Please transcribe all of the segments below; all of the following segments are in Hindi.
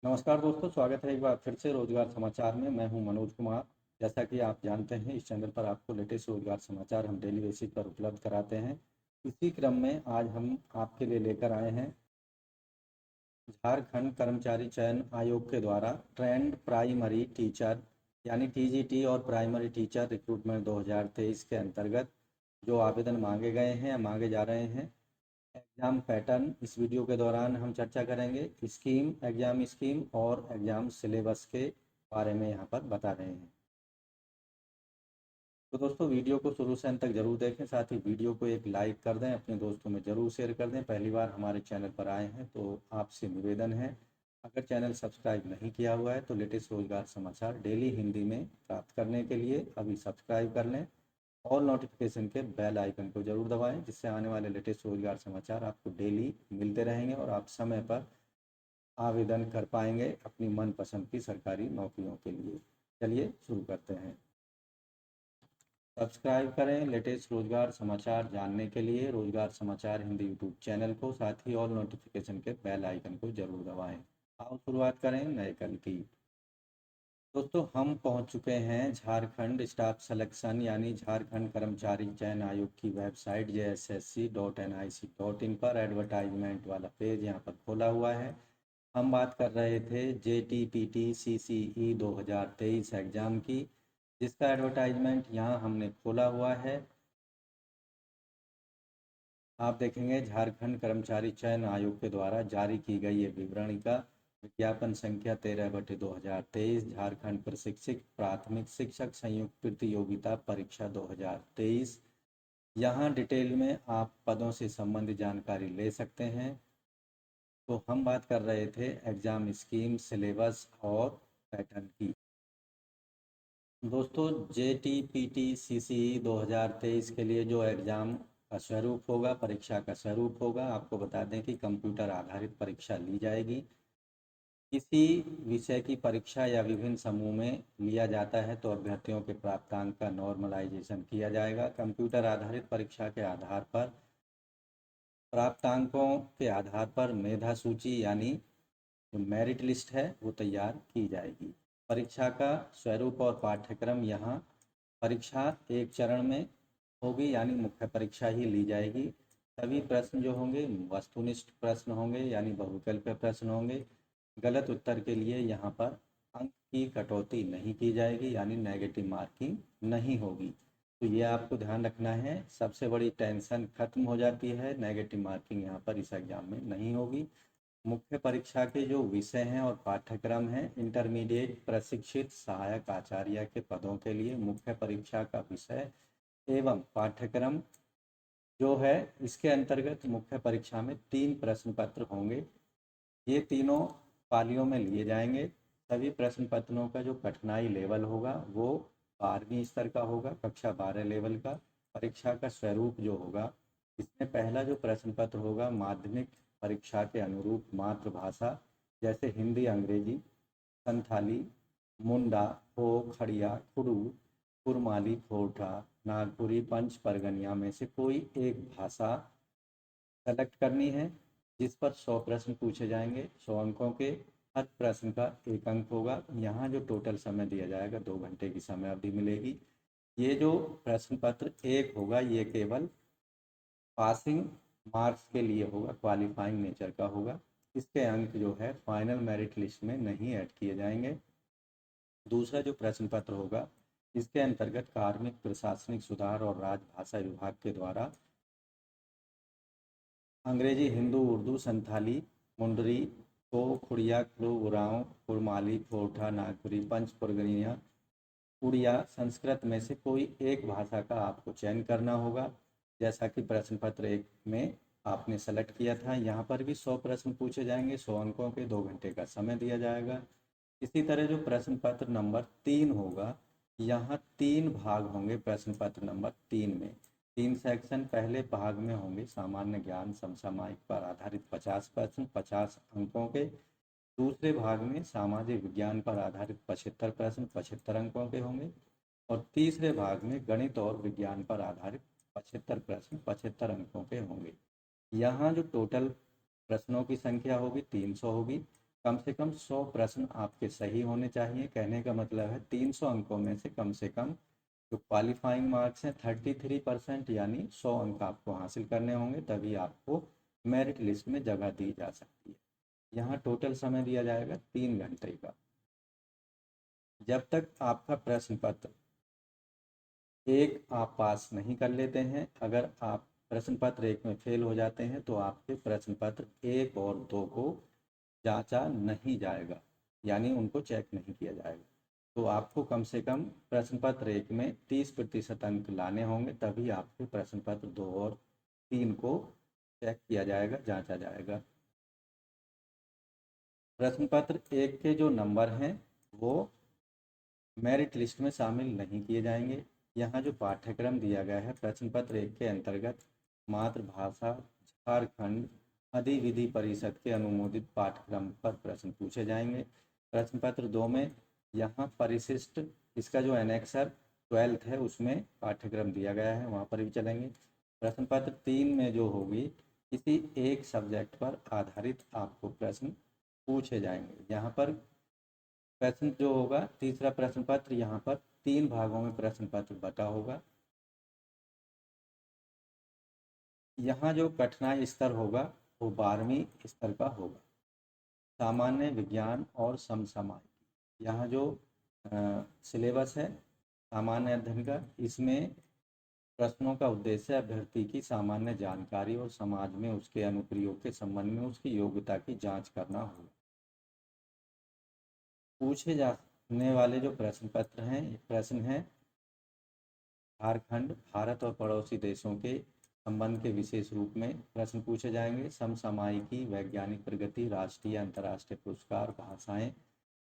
नमस्कार दोस्तों, स्वागत है एक बार फिर से रोजगार समाचार में। मैं हूं मनोज कुमार। जैसा कि आप जानते हैं, इस चैनल पर आपको लेटेस्ट रोजगार समाचार हम डेली बेसिस पर उपलब्ध कराते हैं। इसी क्रम में आज हम आपके लिए लेकर आए हैं झारखंड कर्मचारी चयन आयोग के द्वारा ट्रेंड प्राइमरी टीचर यानी टीजीटी और प्राइमरी टीचर रिक्रूटमेंट 2023 के अंतर्गत जो आवेदन मांगे गए हैं या मांगे जा रहे हैं, एग्ज़ाम पैटर्न इस वीडियो के दौरान हम चर्चा करेंगे। स्कीम, एग्ज़ाम स्कीम और एग्ज़ाम सिलेबस के बारे में यहाँ पर बता रहे हैं। तो दोस्तों, वीडियो को शुरू से अंत तक जरूर देखें। साथ ही वीडियो को एक लाइक कर दें, अपने दोस्तों में ज़रूर शेयर कर दें। पहली बार हमारे चैनल पर आए हैं तो आपसे निवेदन है, अगर चैनल सब्सक्राइब नहीं किया हुआ है तो लेटेस्ट रोजगार समाचार डेली हिंदी में प्राप्त करने के लिए अभी सब्सक्राइब कर लें और नोटिफिकेशन के बेल आइकन को ज़रूर दबाएं, जिससे आने वाले लेटेस्ट रोजगार समाचार आपको डेली मिलते रहेंगे और आप समय पर आवेदन कर पाएंगे अपनी मनपसंद की सरकारी नौकरियों के लिए। चलिए शुरू करते हैं। सब्सक्राइब करें लेटेस्ट रोजगार समाचार जानने के लिए रोजगार समाचार हिंदी यूट्यूब चैनल को, साथ ही और नोटिफिकेशन के बेल आइकन को जरूर दबाएं। आओ शुरुआत करें नए कल की। दोस्तों, हम पहुंच चुके हैं झारखंड स्टाफ सिलेक्शन यानी झारखंड कर्मचारी चयन आयोग की वेबसाइट JSSC.nic.in पर। एडवर्टाइजमेंट वाला पेज यहाँ पर खोला हुआ है। हम बात कर रहे थे JTPT CCE 2023 एग्ज़ाम की, जिसका एडवर्टाइजमेंट यहाँ हमने खोला हुआ है। आप देखेंगे झारखंड कर्मचारी चयन आयोग के द्वारा जारी की गई ये विवरणिका, विज्ञापन संख्या 13/2023, झारखंड प्रशिक्षक प्राथमिक शिक्षक संयुक्त प्रतियोगिता परीक्षा 2023। यहाँ डिटेल में आप पदों से संबंधित जानकारी ले सकते हैं। तो हम बात कर रहे थे एग्ज़ाम स्कीम, सिलेबस और पैटर्न की। दोस्तों, JTPT CCE 2023 के लिए जो एग्ज़ाम का स्वरूप होगा, परीक्षा का स्वरूप होगा, आपको बता दें कि कंप्यूटर आधारित परीक्षा ली जाएगी। किसी विषय की परीक्षा या विभिन्न समूह में लिया जाता है तो अभ्यर्थियों के प्राप्तांक का नॉर्मलाइजेशन किया जाएगा। कंप्यूटर आधारित परीक्षा के आधार पर प्राप्तांकों के आधार पर मेधा सूची यानी जो मेरिट लिस्ट है वो तैयार की जाएगी। परीक्षा का स्वरूप और पाठ्यक्रम, यहाँ परीक्षा एक चरण में होगी यानी मुख्य परीक्षा ही ली जाएगी। सभी प्रश्न जो होंगे वस्तुनिष्ठ प्रश्न होंगे यानी बहुविकल्पीय प्रश्न होंगे। गलत उत्तर के लिए यहाँ पर अंक की कटौती नहीं की जाएगी यानी नेगेटिव मार्किंग नहीं होगी। तो ये आपको ध्यान रखना है, सबसे बड़ी टेंशन खत्म हो जाती है। नेगेटिव मार्किंग यहाँ पर इस एग्जाम में नहीं होगी। मुख्य परीक्षा के जो विषय हैं और पाठ्यक्रम हैं, इंटरमीडिएट प्रशिक्षित सहायक आचार्य के पदों के लिए मुख्य परीक्षा का विषय एवं पाठ्यक्रम जो है, इसके अंतर्गत मुख्य परीक्षा में 3 प्रश्न पत्र होंगे। ये तीनों पालियों में लिए जाएंगे। सभी प्रश्न पत्रों का जो कठिनाई लेवल होगा वो 12वीं स्तर का होगा, कक्षा 12 लेवल का। परीक्षा का स्वरूप जो होगा, इसमें पहला जो प्रश्न पत्र होगा माध्यमिक परीक्षा के अनुरूप मातृभाषा जैसे हिंदी, अंग्रेजी, संथाली, मुंडा, हो, खड़िया, कुड़ू, कुरमाली, खोरठा, नागपुरी, पंच परगनिया में से कोई एक भाषा सेलेक्ट करनी है, जिस पर 100 प्रश्न पूछे जाएंगे, 100 अंकों के। हर प्रश्न का 1 अंक होगा। यहाँ जो टोटल समय दिया जाएगा 2 घंटे की समय अवधि मिलेगी। ये जो प्रश्न पत्र एक होगा ये केवल पासिंग मार्क्स के लिए होगा, क्वालिफाइंग नेचर का होगा। इसके अंक जो है फाइनल मेरिट लिस्ट में नहीं ऐड किए जाएंगे। दूसरा जो प्रश्न पत्र होगा, इसके अंतर्गत कार्मिक प्रशासनिक सुधार और राजभाषा विभाग के द्वारा अंग्रेजी, हिंदू, उर्दू, संथाली, मुंडरी, को, खुड़िया, क्लू, उरांव, कुरमाली, खोरठा, नागपुरी, पंच परगनिया, उड़िया, संस्कृत में से कोई एक भाषा का आपको चयन करना होगा, जैसा कि प्रश्न पत्र एक में आपने सेलेक्ट किया था। यहाँ पर भी 100 प्रश्न पूछे जाएंगे, 100 अंकों के, 2 घंटे का समय दिया जाएगा। इसी तरह जो प्रश्न पत्र नंबर 3 होगा, यहाँ 3 भाग होंगे प्रश्न पत्र नंबर 3 में। 3 सेक्शन, पहले भाग में होंगे सामान्य ज्ञान समसामयिक पर आधारित 50 प्रश्न 50 अंकों के। दूसरे भाग में सामाजिक विज्ञान पर आधारित 75 प्रश्न 75 अंकों के होंगे। और तीसरे भाग में गणित और विज्ञान पर आधारित 75 प्रश्न 75 अंकों के होंगे। यहाँ जो टोटल प्रश्नों की संख्या होगी 300 होगी। कम से कम 100 प्रश्न आपके सही होने चाहिए। कहने का मतलब है 300 अंकों में से कम जो क्वालिफाइंग मार्क्स हैं 33% यानी 100 अंक आपको हासिल करने होंगे, तभी आपको मेरिट लिस्ट में जगह दी जा सकती है। यहाँ टोटल समय दिया जाएगा 3 घंटे का। जब तक आपका प्रश्न पत्र एक आप पास नहीं कर लेते हैं, अगर आप प्रश्न पत्र एक में फेल हो जाते हैं तो आपके प्रश्न पत्र एक और दो को जांचा नहीं जाएगा, यानी उनको चेक नहीं किया जाएगा। तो आपको कम से कम प्रश्न पत्र एक में 30% अंक लाने होंगे, तभी आपके प्रश्न पत्र 2 और 3 को चेक किया जाएगा, जांचा जाएगा। प्रश्न पत्र एक के जो नंबर हैं वो मेरिट लिस्ट में शामिल नहीं किए जाएंगे। यहाँ जो पाठ्यक्रम दिया गया है प्रश्न पत्र एक के अंतर्गत मातृभाषा झारखंड अधिविधि परिषद के अनुमोदित पाठ्यक्रम पर प्रश्न पूछे जाएंगे। प्रश्न पत्र 2 में यहाँ परिशिष्ट इसका जो एनेक्सर 12th है उसमें पाठ्यक्रम दिया गया है, वहाँ पर भी चलेंगे। प्रश्न पत्र 3 में जो होगी किसी एक सब्जेक्ट पर आधारित आपको प्रश्न पूछे जाएंगे। यहाँ पर प्रश्न जो होगा तीसरा प्रश्न पत्र, यहाँ पर 3 भागों में प्रश्न पत्र बटा होगा। यहाँ जो कठिनाई स्तर होगा वो 12वीं स्तर का होगा। सामान्य विज्ञान और समसामयिक, यहाँ जो सिलेबस है सामान्य अध्ययन का, इसमें प्रश्नों का उद्देश्य अभ्यर्थी की सामान्य जानकारी और समाज में उसके अनुप्रयोग के संबंध में उसकी योग्यता की जांच करना होगा। पूछे जाने वाले जो प्रश्न पत्र हैं, प्रश्न हैं झारखंड भारत और पड़ोसी देशों के संबंध के विशेष रूप में प्रश्न पूछे जाएंगे। समसामयिकी, वैज्ञानिक प्रगति, राष्ट्रीय अंतर्राष्ट्रीय पुरस्कार, भाषाएं,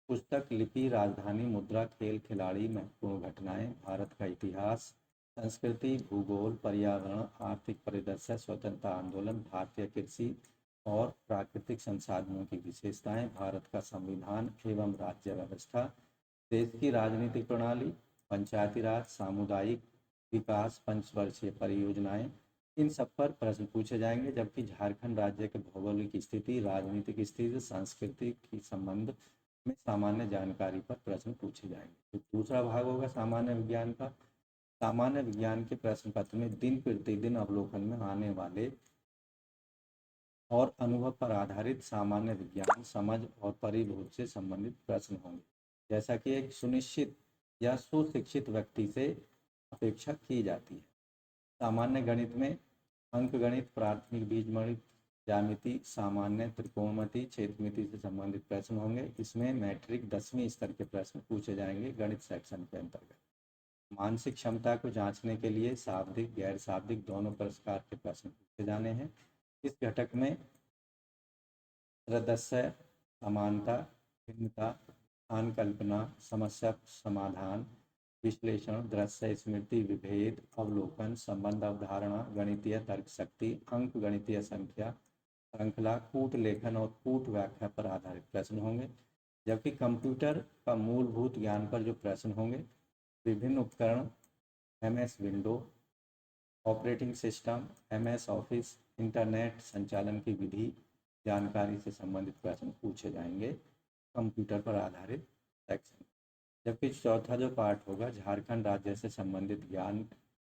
पुस्तक, लिपि, राजधानी, मुद्रा, खेल, खिलाड़ी, महत्वपूर्ण घटनाएं, भारत का इतिहास, संस्कृति, भूगोल, पर्यावरण, आर्थिक परिदृश्य, स्वतंत्रता आंदोलन, भारतीय कृषि और प्राकृतिक संसाधनों की विशेषताएं, भारत का संविधान एवं राज्य व्यवस्था, देश की राजनीतिक प्रणाली, पंचायती राज, सामुदायिक विकास, पंचवर्षीय परियोजनाएं, इन सब पर प्रश्न पूछे जाएंगे। जबकि झारखंड राज्य के भौगोलिक स्थिति, राजनीतिक स्थिति, संस्कृति की संबंध में सामान्य जानकारी पर प्रश्न पूछे जाएंगे। तो दूसरा भाग होगा सामान्य विज्ञान का। सामान्य विज्ञान के प्रश्न पत्र में दिन प्रतिदिन अवलोकन में आने वाले और अनुभव पर आधारित सामान्य विज्ञान समझ और परिबोध से संबंधित प्रश्न होंगे, जैसा कि एक सुनिश्चित या सुशिक्षित व्यक्ति से अपेक्षा की जाती है। सामान्य गणित में अंकगणित, प्राथमिक बीजगणित, ज्यामिति, सामान्य त्रिकोणमिति, क्षेत्रमिति से संबंधित प्रश्न होंगे। इसमें मैट्रिक 10वीं स्तर के प्रश्न पूछे जाएंगे गणित सेक्शन के अंतर्गत। मानसिक क्षमता को जांचने के लिए शाब्दिक गैर शाब्दिक दोनों प्रकार के प्रश्न पूछे जाने हैं। इस घटक में सदस्य, समानता, भिन्नता, स्थान कल्पना, समस्या समाधान, विश्लेषण, दृश्य स्मृति, विभेद, अवलोकन, संबंध अवधारणा, गणितीय तर्क शक्ति, अंक गणितीय संख्या, श्रृंखला, कूट लेखन और कूट व्याख्या पर आधारित प्रश्न होंगे। जबकि कंप्यूटर का मूलभूत ज्ञान पर जो प्रश्न होंगे, विभिन्न उपकरण, MS window, operating system, MS office, internet संचालन की विधि जानकारी से संबंधित प्रश्न पूछे जाएंगे कंप्यूटर पर आधारित सेक्शन। जबकि चौथा जो पार्ट होगा झारखंड राज्य से संबंधित ज्ञान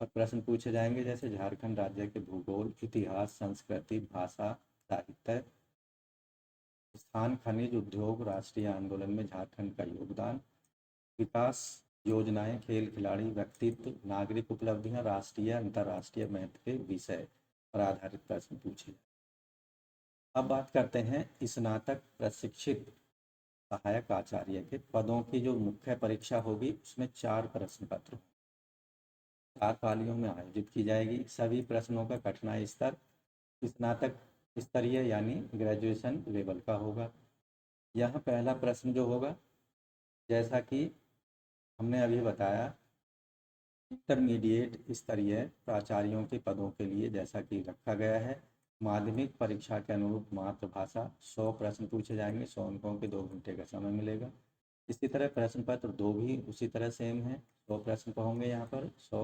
पर प्रश्न पूछे जाएंगे, जैसे झारखंड राज्य के भूगोल, इतिहास, संस्कृति, भाषा, साहित्य, स्थान, खनिज, उद्योग, राष्ट्रीय आंदोलन में झारखंड का योगदान, विकास योजनाएं, खेल खिलाड़ी, व्यक्तित्व, नागरिक उपलब्धियां, राष्ट्रीय अंतर्राष्ट्रीय महत्व के विषय पर आधारित प्रश्न पूछे। अब बात करते हैं स्नातक प्रशिक्षित सहायक आचार्य के पदों की जो मुख्य परीक्षा होगी, उसमें 4 प्रश्न पत्र 4 पालियों में आयोजित की जाएगी। सभी प्रश्नों का कठिनाई स्तर स्नातक स्तरीय यानी ग्रेजुएशन लेवल का होगा। यहाँ पहला प्रश्न जो होगा, जैसा कि हमने अभी बताया, इंटरमीडिएट स्तरीय प्राचार्यों के पदों के लिए जैसा कि रखा गया है, माध्यमिक परीक्षा के अनुरूप मातृभाषा 100 प्रश्न पूछे जाएंगे, 100 अंकों के 2 घंटे का समय मिलेगा। इसी तरह प्रश्न पत्र 2 भी उसी तरह सेम है, 100 प्रश्न होंगे, यहाँ पर 100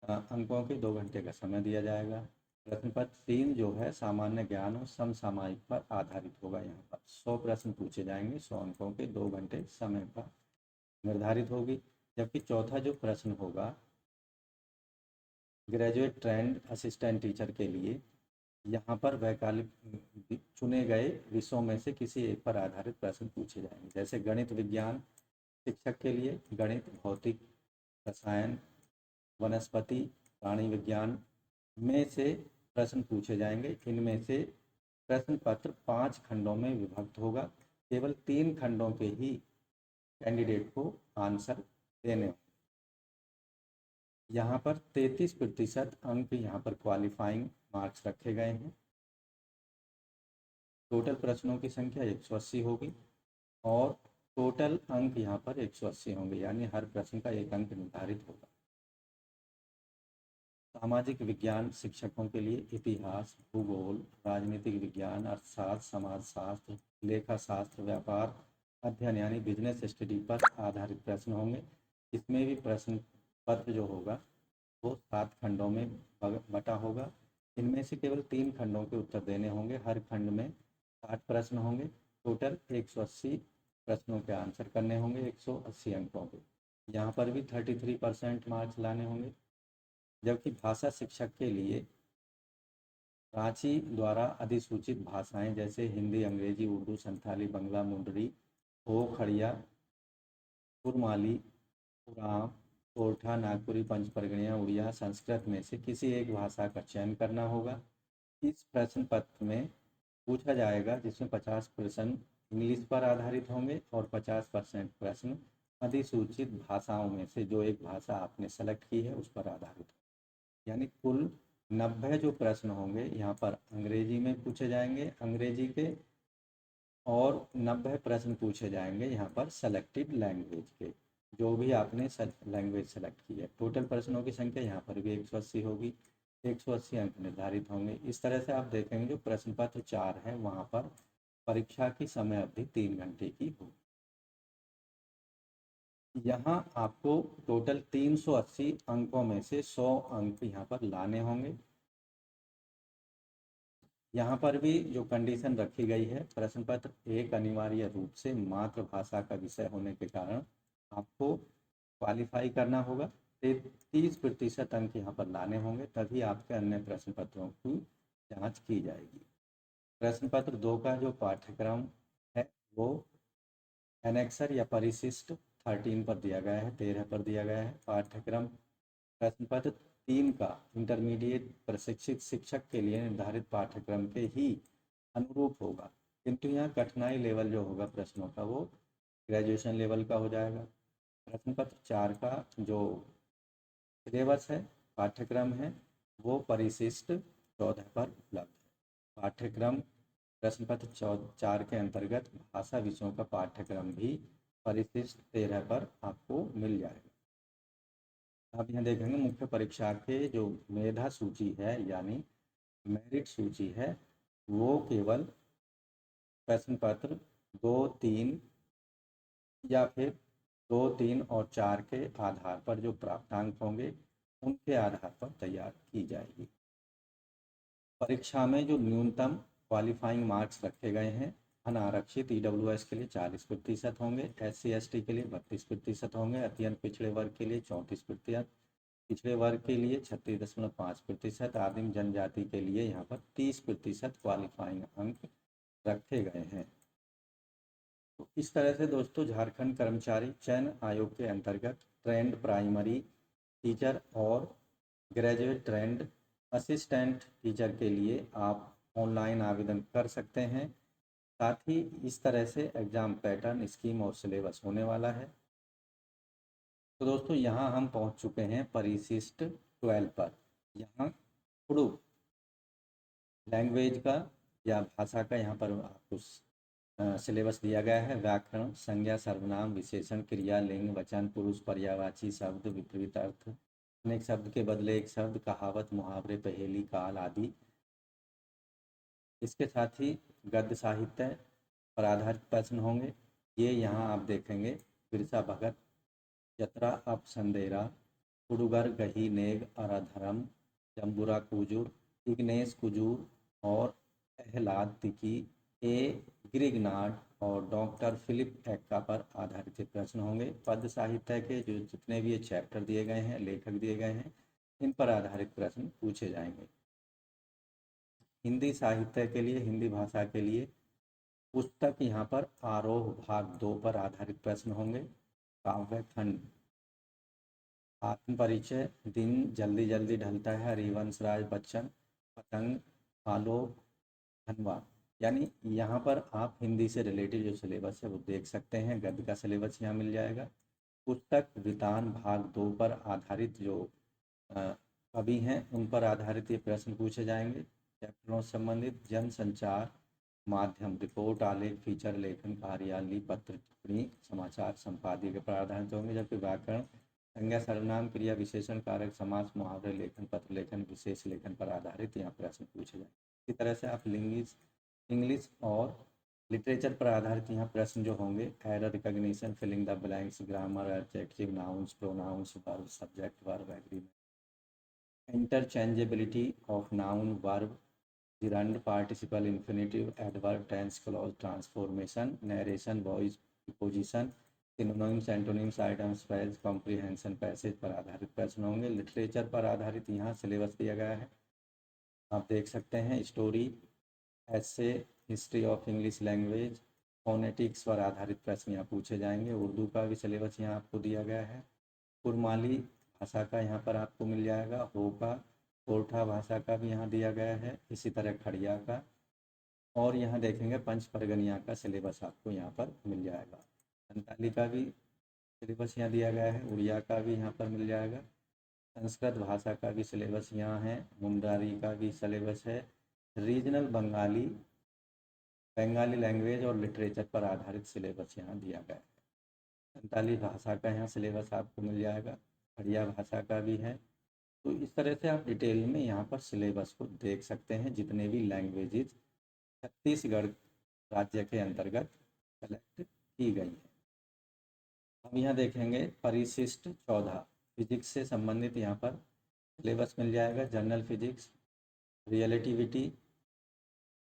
अंकों के 2 घंटे का समय दिया जाएगा। प्रश्न पत्र 3 जो है सामान्य ज्ञान और समसामयिक पर आधारित होगा। यहाँ पर 100 प्रश्न पूछे जाएंगे, 100 अंकों के, 2 घंटे समय पर निर्धारित होगी। जबकि चौथा जो प्रश्न होगा ग्रेजुएट ट्रेंड असिस्टेंट टीचर के लिए, यहाँ पर वैकल्पिक चुने गए विषयों में से किसी एक पर आधारित प्रश्न पूछे जाएंगे। जैसे गणित विज्ञान शिक्षक के लिए गणित, भौतिक, रसायन, वनस्पति, प्राणी विज्ञान में से प्रश्न पूछे जाएंगे। इनमें से प्रश्न पत्र 5 खंडों में विभक्त होगा। केवल 3 खंडों के ही कैंडिडेट को आंसर देने होंगे। यहाँ पर 33% अंक यहाँ पर क्वालिफाइंग मार्क्स रखे गए हैं। टोटल प्रश्नों की संख्या 180 होगी और टोटल अंक यहाँ पर 180 होंगे, यानी हर प्रश्न का 1 अंक निर्धारित होगा। सामाजिक विज्ञान शिक्षकों के लिए इतिहास, भूगोल, राजनीतिक विज्ञान, अर्थशास्त्र, समाजशास्त्र, लेखा शास्त्र, व्यापार अध्ययन यानी बिजनेस स्टडी पर आधारित प्रश्न होंगे। इसमें भी प्रश्न पत्र जो होगा वो 7 खंडों में बटा होगा। इनमें से केवल 3 खंडों के उत्तर देने होंगे। हर खंड में 60 प्रश्न होंगे। टोटल 180 प्रश्नों के आंसर करने होंगे 180 अंकों के। यहाँ पर भी 33% मार्क्स लाने होंगे। जबकि भाषा शिक्षक के लिए रांची द्वारा अधिसूचित भाषाएं जैसे हिंदी, अंग्रेजी, उर्दू, संथाली, बंगला, मुंडरी, हो, खड़िया, कुरमाली, उरांव, कोरठा, नागपुरी, पंचपरगनिया, उड़िया, संस्कृत में से किसी एक भाषा का चयन करना होगा। इस प्रश्न पत्र में पूछा जाएगा जिसमें 50 प्रश्न इंग्लिश पर आधारित होंगे और 50% प्रश्न अधिसूचित भाषाओं में से जो एक भाषा आपने सेलेक्ट की है उस पर आधारित होगा। यानी कुल 90 जो प्रश्न होंगे यहाँ पर अंग्रेजी में पूछे जाएंगे, अंग्रेजी के, और 90 प्रश्न पूछे जाएंगे यहाँ पर सेलेक्टेड लैंग्वेज के, जो भी आपने लैंग्वेज सेलेक्ट की है। टोटल प्रश्नों की संख्या यहाँ पर भी 180 होगी, 180 अंक निर्धारित होंगे। इस तरह से आप देखेंगे जो प्रश्न पत्र 4 है वहाँ पर परीक्षा की समय अवधि 3 घंटे की होगी। यहाँ आपको टोटल 380 अंकों में से 100 अंक यहाँ पर लाने होंगे। यहाँ पर भी जो कंडीशन रखी गई है, प्रश्न पत्र एक अनिवार्य रूप से मातृभाषा का विषय होने के कारण आपको क्वालिफाई करना होगा। 30% अंक यहाँ पर लाने होंगे, तभी आपके अन्य प्रश्न पत्रों की जांच की जाएगी। प्रश्न पत्र 2 का जो पाठ्यक्रम है वो एनेक्सर या परिशिष्ट 13 पर दिया गया है, 13 पर दिया गया है। पाठ्यक्रम प्रश्न पत्र 3 का इंटरमीडिएट प्रशिक्षित शिक्षक के लिए निर्धारित पाठ्यक्रम के ही अनुरूप होगा, किंतु यहाँ कठिनाई लेवल जो होगा प्रश्नों का वो ग्रेजुएशन लेवल का हो जाएगा। प्रश्न पत्र 4 का जो सिलेबस है, पाठ्यक्रम है, वो परिशिष्ट 14 पर उपलब्ध है। पाठ्यक्रम प्रश्न पत्र 4 के अंतर्गत भाषा विषयों का पाठ्यक्रम भी परिशिष्ट 13 पर आपको मिल जाएगा। आप यहाँ देखेंगे मुख्य परीक्षा के जो मेधा सूची है यानी मेरिट सूची है वो केवल प्रश्न पत्र 2, 3 या फिर 2, 3 और 4 के आधार पर जो प्राप्तांक होंगे उनके आधार पर तैयार की जाएगी। परीक्षा में जो न्यूनतम क्वालिफाइंग मार्क्स रखे गए हैं, अनारक्षित EWS के लिए 40% होंगे, SC/ST के लिए 32% होंगे, अत्यंत पिछड़े वर्ग के लिए 34%, पिछड़े वर्ग के लिए 36.5%, आदिम जनजाति के लिए यहाँ पर 30% क्वालिफाइंग अंक रखे गए हैं। तो इस तरह से दोस्तों झारखंड कर्मचारी चयन आयोग के अंतर्गत ट्रेंड प्राइमरी टीचर और ग्रेजुएट ट्रेंड असिस्टेंट टीचर के लिए आप ऑनलाइन आवेदन कर सकते हैं। साथ ही इस तरह से एग्ज़ाम पैटर्न, स्कीम और सिलेबस होने वाला है। तो दोस्तों यहाँ हम पहुँच चुके हैं परिशिष्ट 12 पर। यहाँ उर्दू लैंग्वेज का या भाषा का यहाँ पर आपको सिलेबस दिया गया है। व्याकरण, संज्ञा, सर्वनाम, विशेषण, क्रिया, लिंग, वचन, पुरुष, पर्यायवाची शब्द, विपरीत अर्थ, अनेक शब्द के बदले एक शब्द, कहावत, मुहावरे, पहेली, काल आदि। इसके साथ ही गद्य साहित्य पर आधारित प्रश्न होंगे। ये यहाँ आप देखेंगे बिरसा भगत, जतरा अप संदेरा, उडुगर गही नेग अराधरम, जम्बुरा कूजुर, इग्नेस कुजूर और एहलाद-तिकी, ए ग्रिग्नार्ड और डॉक्टर फिलिप एक्का पर आधारित ये प्रश्न होंगे। पद्य साहित्य के जो जितने भी ये चैप्टर दिए गए हैं, लेखक दिए गए हैं, इन पर आधारित प्रश्न पूछे जाएंगे। हिंदी साहित्य के लिए, हिंदी भाषा के लिए पुस्तक यहाँ पर आरोह भाग 2 पर आधारित प्रश्न होंगे। काव्य खंड, आत्म परिचय, दिन जल्दी जल्दी ढलता है, हरिवंश राय बच्चन, पतंग, आलोक, धन्यवाद। यानी यहाँ पर आप हिंदी से रिलेटेड जो सिलेबस है वो देख सकते हैं। गद्य का सिलेबस यहाँ मिल जाएगा। पुस्तक वितान भाग 2 पर आधारित जो कवि हैं उन पर आधारित ये प्रश्न पूछे जाएंगे। चैप्टरों से संबंधित जन संचार माध्यम, रिपोर्ट, आलेख, फीचर, लेखन, कार्यालय, पत्र, टिप्पणी, समाचार संपादकीय के पर आधारित होंगे। जबकि व्याकरण, संज्ञा, सर्वनाम, क्रिया, विशेषण, कारक, समास, मुहावरे, लेखन, पत्र लेखन, विशेष लेखन पर आधारित यहाँ प्रश्न पूछे जाएंगे। इसी तरह से आप इंग्लिश और लिटरेचर पर आधारित यहाँ प्रश्न जो होंगे, error recognition, filling the blanks, grammar, adjective, nouns, pronouns, verb, subject, verb, agreement, interchangeability of noun, verb, gerund, participle, infinitive, adverb, tense, clause, transformation, narration, voice, preposition, synonyms, antonyms, items, phrase, comprehension, passage पर आधारित प्रश्न होंगे। लिटरेचर पर आधारित यहाँ सिलेबस दिया गया है, आप देख सकते हैं। स्टोरी, ऐसे, history of English language, phonetics पर आधारित प्रश्न यहाँ पूछे जाएंगे। उर्दू का भी सिलेबस यहाँ आपको दिया गया है। कुरमाली भाषा का यहाँ पर आपको मिल जाएगा। होका, कोरठा भाषा का भी यहाँ दिया गया है। इसी तरह खड़िया का, और यहाँ देखेंगे पंच परगनिया का सिलेबस आपको यहाँ पर मिल जाएगा। संताली का भी सिलेबस यहाँ दिया गया है। उड़िया का भी यहाँ पर मिल जाएगा। संस्कृत भाषा का भी सिलेबस यहाँ है। मुंडारी का भी सिलेबस है। रीजनल बंगाली लैंग्वेज और लिटरेचर पर आधारित सिलेबस यहाँ दिया गया है। संताली भाषा का यहाँ सिलेबस आपको मिल जाएगा। खड़िया भाषा का भी है। तो इस तरह से आप डिटेल में यहाँ पर सिलेबस को देख सकते हैं, जितने भी लैंग्वेजेज छत्तीसगढ़ राज्य के अंतर्गत कलेक्ट की गई है। हम यहाँ देखेंगे परिशिष्ट 14 फिजिक्स से संबंधित यहाँ पर सिलेबस मिल जाएगा। General physics, relativity,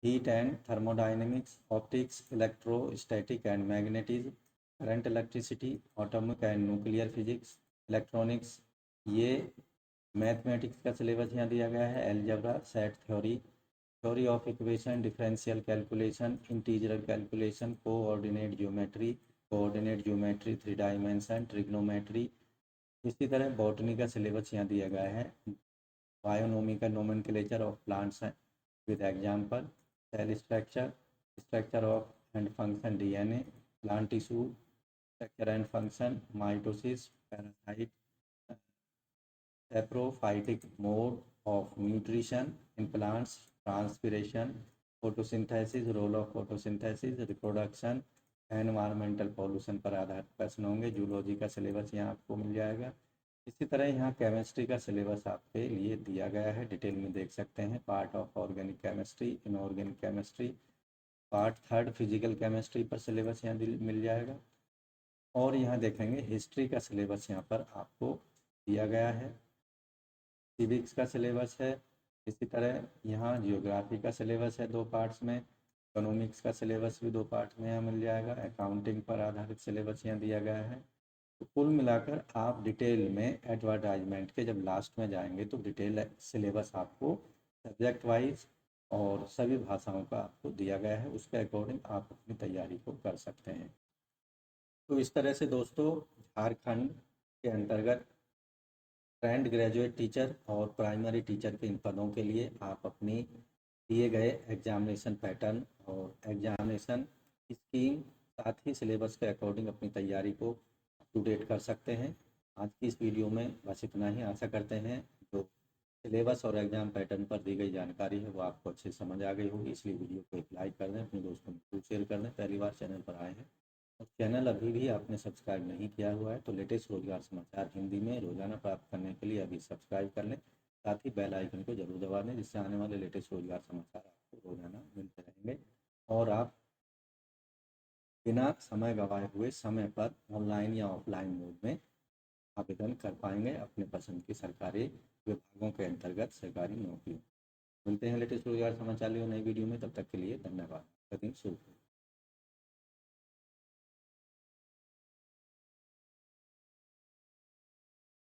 heat and thermodynamics, optics, electrostatic and magnetism, current, electricity, atomic and nuclear physics, electronics. ये मैथमेटिक्स का सिलेबस यहाँ दिया गया है। Algebra, set theory, theory of equation, differential calculation, integral calculation, coordinate geometry, 3 dimension, trigonometry. इसी तरह बॉटनी का सिलेबस यहाँ दिया गया है। Bionomical nomenclature of plants with example, cell structure, structure of and function DNA, plant tissue structure and function, mitosis, parasite, saprophytic mode of nutrition in plants, transpiration, photosynthesis, role of photosynthesis, reproduction, environmental pollution पर आधारित प्रश्न होंगे। जूलॉजी का सिलेबस यहाँ आपको मिल जाएगा। इसी तरह यहाँ केमिस्ट्री का सिलेबस आपके लिए दिया गया है, डिटेल में देख सकते हैं। Part of organic chemistry, inorganic chemistry, part 3 physical chemistry पर सिलेबस यहाँ मिल जाएगा। और यहाँ देखेंगे हिस्ट्री का सिलेबस यहाँ पर आपको दिया गया है। सिविक्स का सिलेबस है। इसी तरह यहाँ जियोग्राफी का सिलेबस है 2 पार्ट्स में। इकोनॉमिक्स का सिलेबस भी 2 पार्ट में यहाँ मिल जाएगा। अकाउंटिंग पर आधारित सिलेबस यहाँ दिया गया है। तो कुल मिलाकर आप डिटेल में एडवर्टाइजमेंट के जब लास्ट में जाएंगे तो डिटेल सिलेबस आपको सब्जेक्ट वाइज और सभी भाषाओं का आपको दिया गया है। उसके अकॉर्डिंग आप अपनी तैयारी को कर सकते हैं। तो इस तरह से दोस्तों झारखंड के अंतर्गत ट्रेंड ग्रेजुएट टीचर और प्राइमरी टीचर के इन पदों के लिए आप अपनी दिए गए एग्जामिनेशन पैटर्न और एग्जामिनेशन स्कीम साथ ही सिलेबस के अकॉर्डिंग अपनी तैयारी को अप टू डेट कर सकते हैं। आज की इस वीडियो में बस इतना ही। आशा करते हैं जो सिलेबस और एग्ज़ाम पैटर्न पर दी गई जानकारी है वो आपको अच्छे समझ आ गई होगी। इसलिए वीडियो को एक लाइक कर दें, अपने दोस्तों को शेयर कर दें। पहली बार चैनल पर आए हैं और चैनल अभी भी आपने सब्सक्राइब नहीं किया हुआ है तो लेटेस्ट रोजगार समाचार हिंदी में रोजाना प्राप्त करने के लिए अभी सब्सक्राइब कर लें। साथ ही बेल आइकन को जरूर दबा दें, जिससे आने वाले लेटेस्ट रोजगार समाचार आपको रोजाना मिलते रहेंगे और आप बिना समय गंवाए हुए समय पर ऑनलाइन या ऑफलाइन मोड में आवेदन कर पाएंगे अपने पसंद की सरकारी विभागों के अंतर्गत सरकारी नौकरी। मिलते हैं लेटेस्ट रोजगार समाचार नई वीडियो में, तब तक के लिए धन्यवाद। दिन शुभ।